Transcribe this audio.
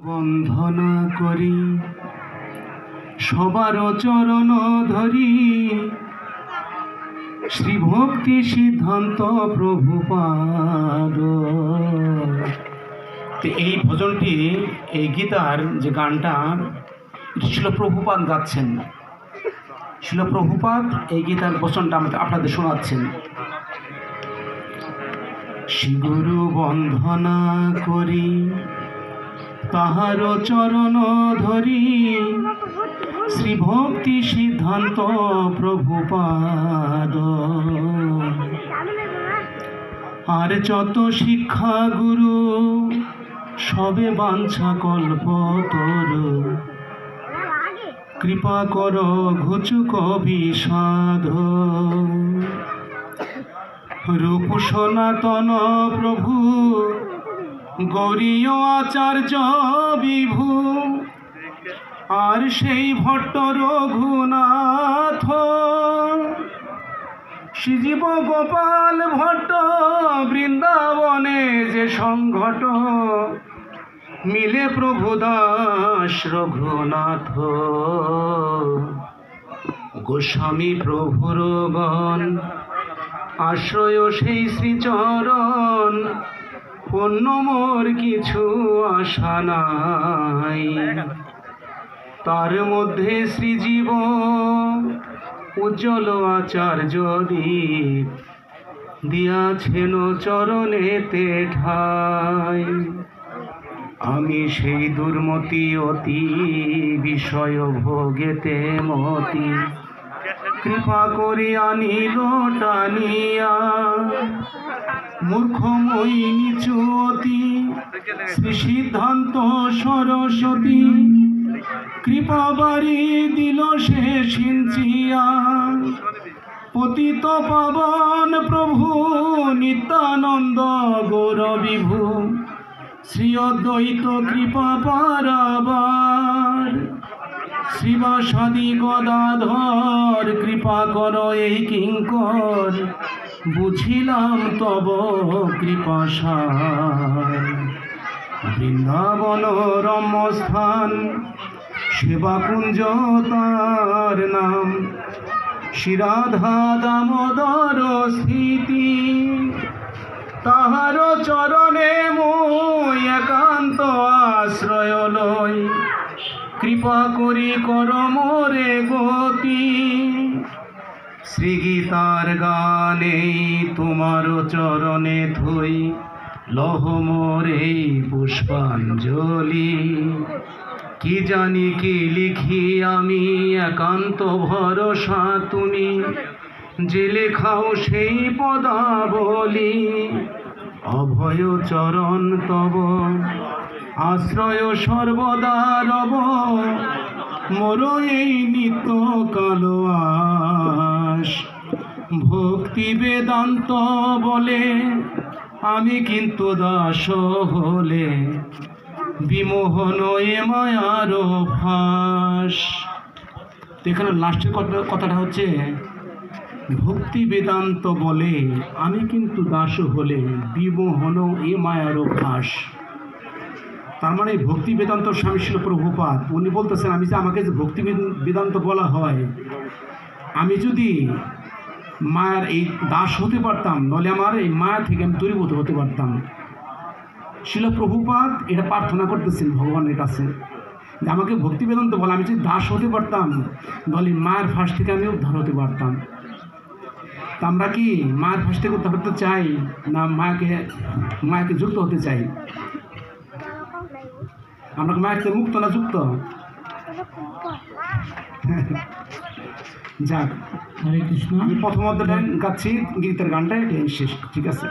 বন্দনা করি সবার চরণ ধরি, শ্রী ভক্তি সিদ্ধান্ত প্রভুপাদ। এই ভজনটি, এই গীতার যে গানটা, শিল প্রভুপাদ গাচ্ছেন। শিল প্রভুপাদ এই গীতার বচনটা আপনাদের শোনাচ্ছেন। শ্রী গুরু বন্দনা করি তাহার চরণ ধরি, শ্রী ভক্তি সিদ্ধান্ত প্রভুপাদ। আর যত শিক্ষা গুরু সবে বাঞ্ছা কল্পতর, কৃপা কর ঘুচুক বিষাদ। রূপ সনাতন প্রভু গৌরীয় আচার্য বিভু, আর সেই ভট্ট রঘুনাথ, শ্রীজীব গোপাল ভট্ট বৃন্দাবনে যে সংঘট, মিলে প্রভু দাস রঘুনাথ। গোস্বামী প্রভুর গণ আশ্রয় সেই শ্রীচরণ, অন্য মোর কিছু আশা নাই। তার মধ্যে শ্রীজীব উজ্জ্বল আচার্য দীপ, দিয়াছেন চরণেতে ঠাই। আমি সেই দুর্মতি অতি, বিষয় ভোগেতে মতি, কৃপা করি আনিল টানিয়া। মূর্খময়ী নিচু অতি, শ্রী সিদ্ধান্ত সরস্বতী, কৃপা বাড়ি দিল সে সিঞ্চিয়া। পতিত পাবন প্রভু নিত্যানন্দ গৌর বিভু, শ্রী অদ্বৈত কৃপা পারাবার। শ্রীবাসাদি গদাধর কৃপা কর এই কিঙ্কর, বুঝিলাম তব কৃপাসার। বৃন্দাবন রম্যস্থান, সেবাকুঞ্জ তার নাম, শ্রীরাধা দামোদর স্থিতি। তাহার চরণে মই একান্ত আশ্রয় লই, কৃপা করি কর মোরে গতি। শ্রীগীতার গানে তোমার চরণে ধুই, লহ মোরে পুষ্পাঞ্জলি। কি জানি কি লিখি আমি, একান্ত ভরসা তুমি, যে লেখাও সেই পদাবলী। অভয় চরণ তব আশ্রয় সর্বদা রব, মোর এই নিত্য কালো আস। ভক্তি বেদান্ত বলে আমি কিন্তু দাস হলে, বিমোহন এ মায়ার ফাঁস। এখানে লাস্টের কথাটা হচ্ছে, ভক্তি বেদান্ত বলে আমি কিন্তু দাস হলে, বিমোহন এ মায়ার ফাঁস। তার মানে ভক্তি বেদান্ত স্বামী শিল প্রভুপাদ উনি বলতেছেন, আমি যে আমাকে যে ভক্তি বেদান্ত বলা হয়, আমি যদি মায়ার এই দাস হতে পারতাম, তাহলে আমার এই মায়া থেকে আমি দূরীভূত হতে পারতাম। শিল প্রভুপাদ এটা প্রার্থনা করতেছেন ভগবানের কাছে, যে আমাকে ভক্তি বেদান্ত বলে আমি যদি দাস হতে পারতাম, তাহলে মায়ের ফাঁস থেকে আমি উদ্ধার হতে পারতাম। তা আমরা কি মায়ের ফাঁস থেকে উদ্ধার করতে চাই, না মায়াকে যুক্ত হতে চাই? আমরা মায়ের থেকে মুক্ত না যুক্ত? যাক, হরে কৃষ্ণ। আমি প্রথম অধ্যায়টা গাচ্ছি, গীতার গানটা শেষ, ঠিক আছে।